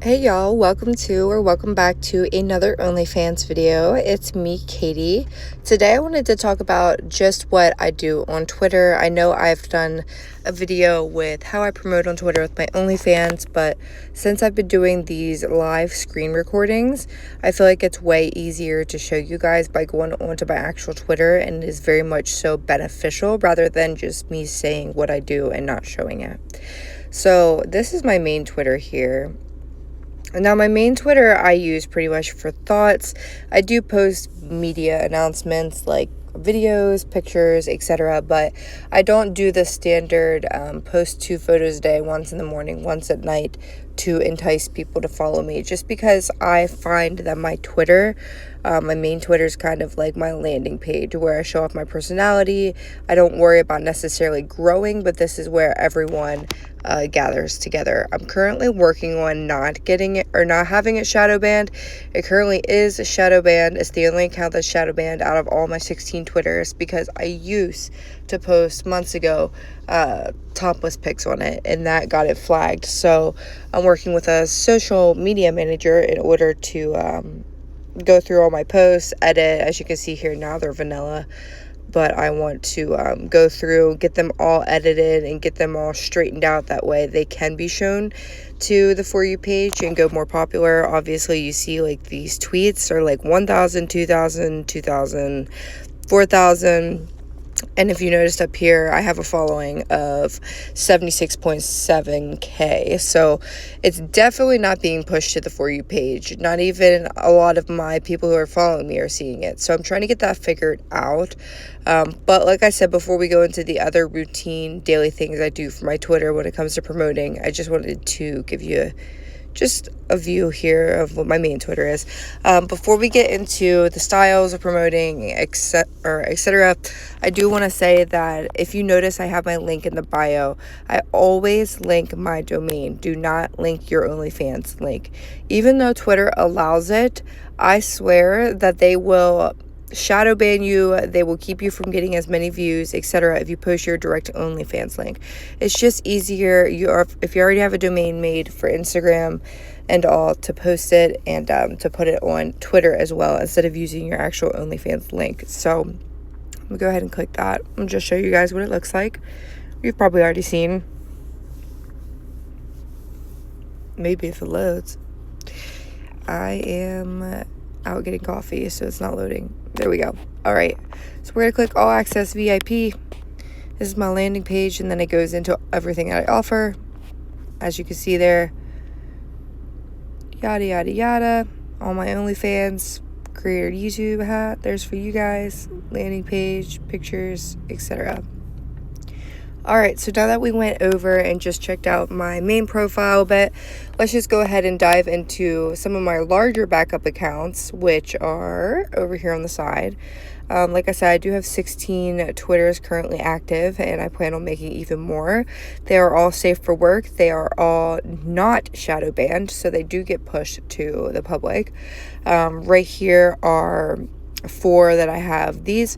Hey y'all, welcome back to another OnlyFans video. It's me, Katie. Today I wanted to talk about just what I do on Twitter. I know I've done a video with how I promote on Twitter with my OnlyFans, but since I've been doing these live screen recordings, I feel like it's way easier to show you guys by going onto my actual Twitter, and it is very much so beneficial rather than just me saying what I do and not showing it. So this is my main Twitter here. Now, my main Twitter I use pretty much for thoughts. I do post media announcements like videos, pictures, etc., but I don't do the standard post 2 photos a day, once in the morning, once at night, to entice people to follow me, just because I find that my Twitter, my main Twitter is kind of like my landing page where I show off my personality. I don't worry about necessarily growing, but this is where everyone gathers together. I'm currently working on not getting it or not having it shadow banned. It currently is shadow banned. It's the only account that's shadow banned out of all my 16 Twitters, because I used to post months ago topless pics on it, and that got it flagged. So I'm working with a social media manager in order to go through all my posts, edit. As you can see here now, they're vanilla, but I want to go through, get them all edited, and get them all straightened out. That way they can be shown to the For You page and go more popular. Obviously, you see like these tweets are like 1,000, 2,000, 2,000, 4,000. And if you noticed up here, I have a following of 76.7K. So it's definitely not being pushed to the For You page. Not even a lot of my people who are following me are seeing it. So I'm trying to get that figured out. But like I said, before we go into the other routine daily things I do for my Twitter when it comes to promoting, I just wanted to give you just a view here of what my main Twitter is. Before we get into the styles of promoting, etc., I do want to say that if you notice I have my link in the bio, I always link my domain. Do not link your OnlyFans link. Even though Twitter allows it, I swear that they will shadow ban you. They will keep you from getting as many views, etc., if you post your direct OnlyFans link. It's just easier if you already have a domain made for Instagram and all, to post it and to put it on Twitter as well, instead of using your actual OnlyFans link. So I'm gonna go ahead and click that. I'm gonna just show you guys what it looks like. You've probably already seen, maybe if it loads. I am out getting coffee, so it's not loading. There we go. All right, so we're gonna click All Access VIP. This is my landing page, and then it goes into everything that I offer. As you can see there, yada yada yada. All my OnlyFans, creator YouTube hat, there's for you guys, landing page, pictures, etc. Alright, so now that we went over and just checked out my main profile a bit, let's just go ahead and dive into some of my larger backup accounts, which are over here on the side. Like I said, I do have 16 Twitters currently active, and I plan on making even more. They are all safe for work. They are all not shadow banned, so they do get pushed to the public. Right here are 4 that I have. These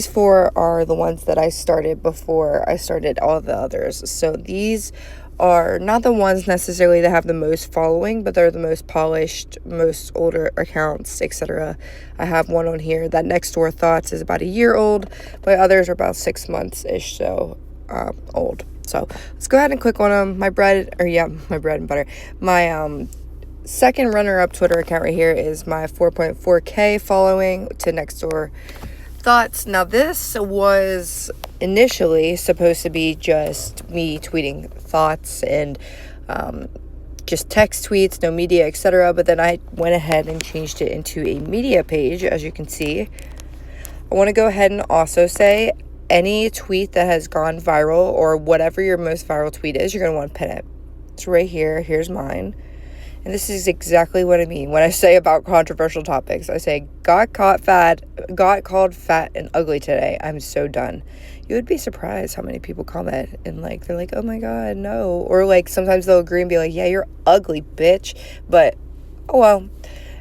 4 are the ones that I started before I started all the others. So these are not the ones necessarily that have the most following, but they're the most polished, most older accounts, etc. I have one on here that Next Door Thoughts is about a year old, but others are about 6 months ish, so old. So let's go ahead and click on them. My bread and butter. My second runner-up Twitter account right here is my 4.4K following to Next Door Thoughts. Now, this was initially supposed to be just me tweeting thoughts and just text tweets, no media, etc. But then I went ahead and changed it into a media page, as you can see. I want to go ahead and also say any tweet that has gone viral, or whatever your most viral tweet is, you're going to want to pin it. It's right here. Here's mine. And this is exactly what I mean when I say about controversial topics. I say, got called fat and ugly today. I'm so done. You would be surprised how many people comment and they're like, oh my God, no. Or sometimes they'll agree and be like, yeah, you're ugly, bitch. But, oh well,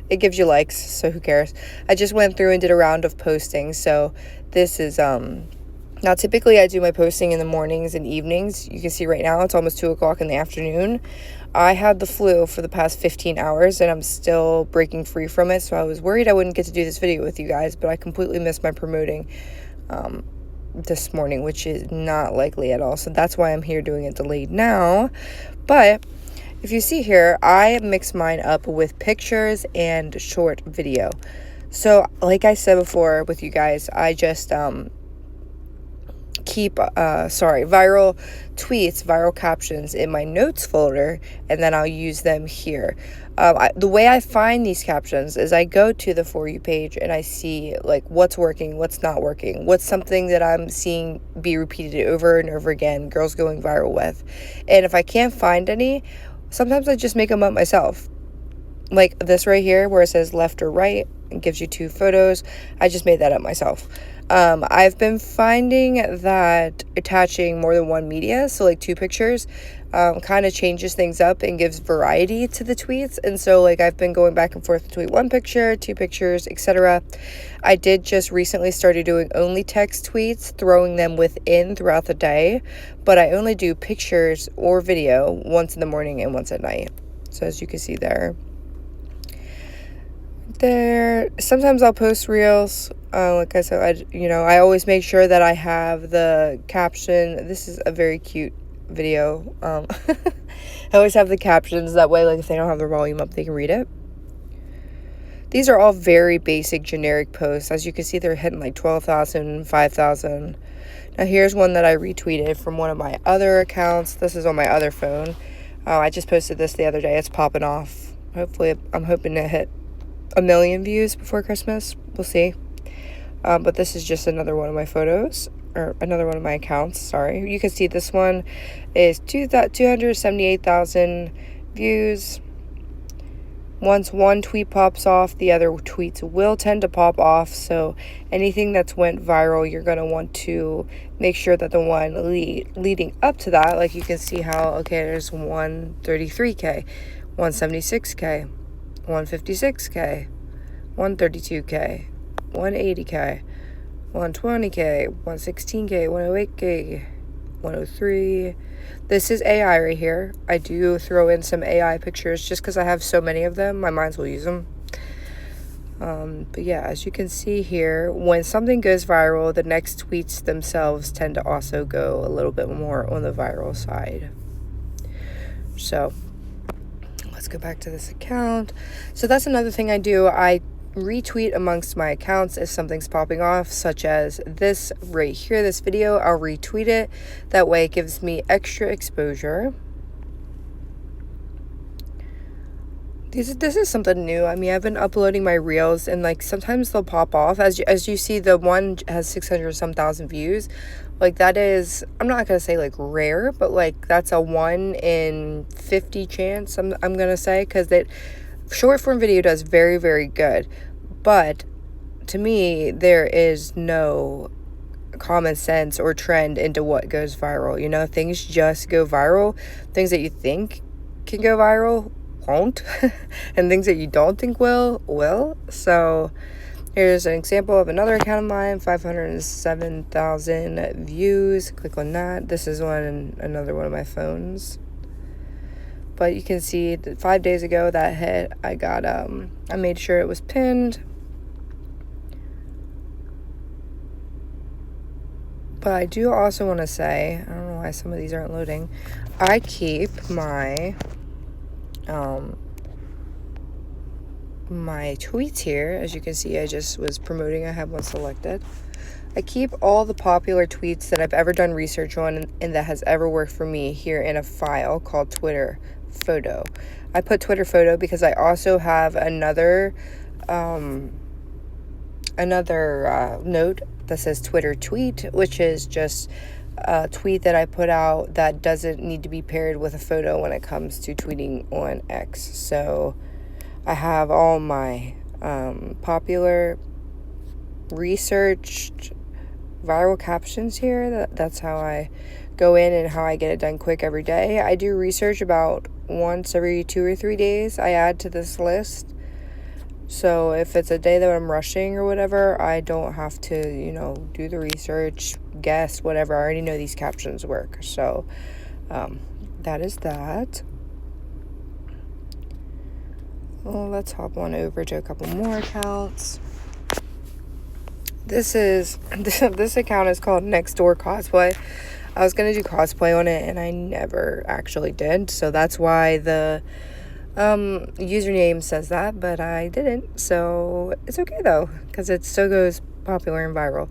it gives you likes, so who cares? I just went through and did a round of posting. So this is Now, typically I do my posting in the mornings and evenings. You can see right now it's almost 2 o'clock in the afternoon. I had the flu for the past 15 hours and I'm still breaking free from it. So I was worried I wouldn't get to do this video with you guys, but I completely missed my promoting this morning, which is not likely at all. So that's why I'm here doing it delayed now. But if you see here, I mix mine up with pictures and short video. So like I said before with you guys, I just keep viral tweets, viral captions in my notes folder, and then I'll use them here. The way I find these captions is I go to the For You page and I see like what's working, what's not working, what's something that I'm seeing be repeated over and over again, girls going viral with. And if I can't find any, sometimes I just make them up myself. Like this right here where it says left or right, it gives you 2 photos. I just made that up myself. I've been finding that attaching more than one media, so like 2 pictures, kind of changes things up and gives variety to the tweets. And so like I've been going back and forth between 1 picture, 2 pictures, etc. I did just recently started doing only text tweets, throwing them within throughout the day, but I only do pictures or video once in the morning and once at night. So as you can see there, sometimes I'll post reels. Like I said, I always make sure that I have the caption. This is a very cute video. I always have the captions, that way like if they don't have their volume up, they can read it. These are all very basic generic posts. As you can see, they're hitting like 12,000, 5,000. Now here's one that I retweeted from one of my other accounts. This is on my other phone. I just posted this the other day. It's popping off. Hopefully, I'm hoping to hit 1 million views before Christmas. We'll see. But this is just another one of my photos, or another one of my accounts, sorry. You can see this one is 278,000 views. Once one tweet pops off, the other tweets will tend to pop off. So anything that's went viral, you're going to want to make sure that the one leading up to that, like you can see how, okay, there's 133K, 176K, 156K, 132K, 180K, 120K, 116K, 108K, 103. This is AI right here. I do throw in some AI pictures just because I have so many of them. My minds will use them. But yeah, as you can see here, when something goes viral, the next tweets themselves tend to also go a little bit more on the viral side. So let's go back to this account. So that's another thing I do. I retweet amongst my accounts if something's popping off, such as this right here, this video. I'll retweet it. That way it gives me extra exposure. This is something new. I mean, I've been uploading my reels and like sometimes they'll pop off. As you see, the one has 600 some thousand views. Like that is, I'm not gonna say like rare, but like that's a 1 in 50 chance, I'm gonna say, because that short form video does very, very good. But to me, there is no common sense or trend into what goes viral. You know, things just go viral. Things that you think can go viral won't, and things that you don't think will. So here's an example of another account of mine, 507,000 views. Click on that. This is another one of my phones. But you can see that 5 days ago that hit, I got, I made sure it was pinned. But I do also want to say, I don't know why some of these aren't loading. I keep my, my tweets here. As you can see, I just was promoting. I have one selected. I keep all the popular tweets that I've ever done research on and that has ever worked for me here in a file called Twitter Photo. I put Twitter Photo because I also have another note that says Twitter Tweet, which is just a tweet that I put out that doesn't need to be paired with a photo when it comes to tweeting on X. So I have all my popular researched viral captions here. That's how I go in and how I get it done quick every day. I do research about once every 2 or 3 days. I add to this list. So if it's a day that I'm rushing or whatever, I don't have to, you know, do the research, guess, whatever. I already know these captions work. So that is that. Well, let's hop on over to a couple more accounts. This account is called Next Door Cosplay. I was gonna do cosplay on it and I never actually did, so that's why the username says that, but I didn't, so it's okay though, because it still goes popular and viral.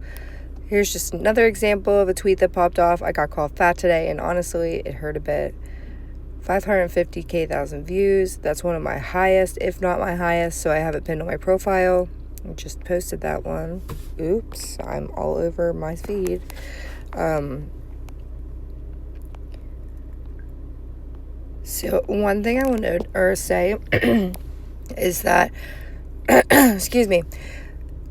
Here's just another example of a tweet that popped off. I got called fat today, and honestly, it hurt a bit. 550,000 views. That's one of my highest, if not my highest, so I have it pinned on my profile. I just posted that one. Oops, I'm all over my feed. So one thing I want to say is that, excuse me,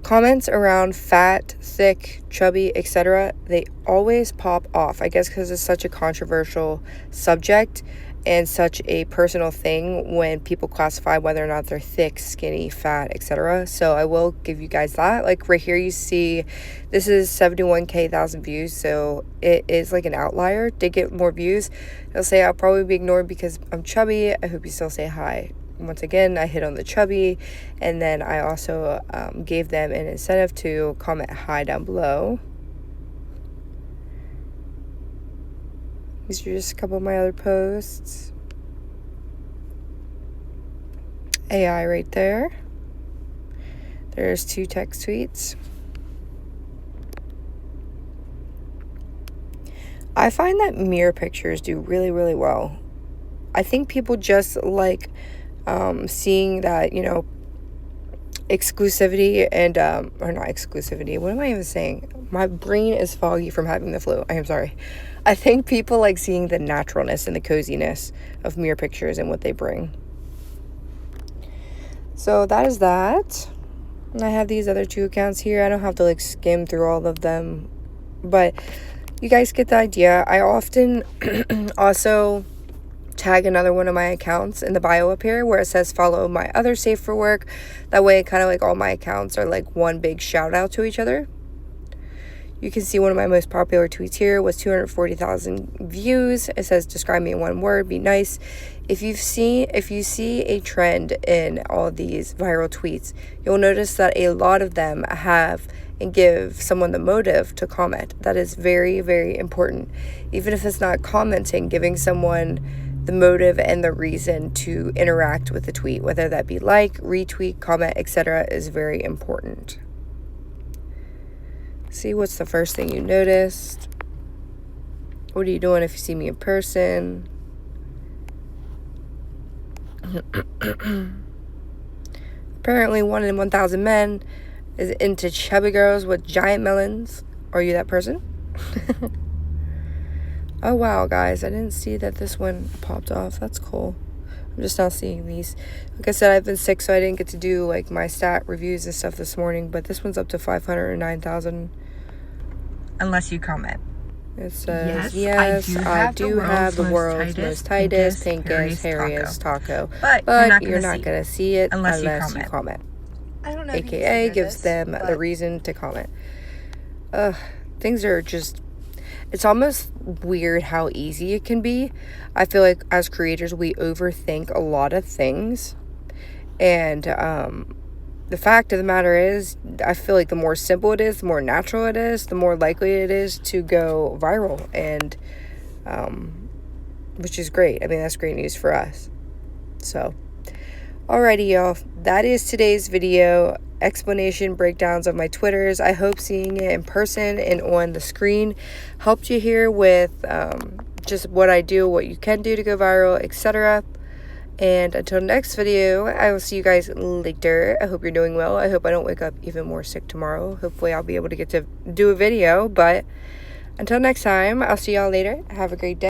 comments around fat, thick, chubby, etc., they always pop off. I guess because it's such a controversial subject and such a personal thing when people classify whether or not they're thick, skinny, fat, etc. So I will give you guys that. Like right here you see this is 71,000 views, so it is like an outlier. Did get more views. They'll say I'll probably be ignored because I'm chubby. I hope you still say hi. Once again, I hit on the chubby, and then I also gave them an incentive to comment hi down below. These are just a couple of my other posts. AI right there. There's 2 text tweets. I find that mirror pictures do really, really well. I think people just like seeing that, you know, exclusivity and, or not exclusivity, what am I even saying? My brain is foggy from having the flu. I am sorry. I think people like seeing the naturalness and the coziness of mirror pictures and what they bring. So that is that. And I have these other 2 accounts here. I don't have to like skim through all of them, but you guys get the idea. I often also tag another one of my accounts in the bio up here where it says follow my other safe for work. That way kind of like all my accounts are like one big shout out to each other. You can see one of my most popular tweets here was 240,000 views. It says describe me in one word, be nice. If you see a trend in all these viral tweets, you'll notice that a lot of them have and give someone the motive to comment. That is very, very important. Even if it's not commenting, giving someone the motive and the reason to interact with the tweet, whether that be like, retweet, comment, etc., is very important. See, what's the first thing you noticed? What are you doing if you see me in person? Apparently 1 in 1,000 men is into chubby girls with giant melons. Are you that person? Oh wow, guys, I didn't see that this one popped off. That's cool. I'm just now seeing these. Like I said, I've been sick, so I didn't get to do like my stat reviews and stuff this morning, but this one's up to 509,000. Unless you comment. It says, yes, I do have the world's most tightest, pinkest, hairiest taco. But you're not going to see it unless you comment. I don't know. AKA gives them the reason to comment. Things are just, it's almost weird how easy it can be. I feel like as creators, we overthink a lot of things. And the fact of the matter is, I feel like the more simple it is, the more natural it is, the more likely it is to go viral. And which is great. I mean, that's great news for us. So, alrighty, y'all. That is today's video. Explanation breakdowns of my Twitters. I hope seeing it in person and on the screen helped you here with just what I do, what you can do to go viral, etc. And until next video, I will see you guys later. I hope you're doing well. I hope I don't wake up even more sick tomorrow. Hopefully I'll be able to get to do a video. But until next time, I'll see y'all later. Have a great day.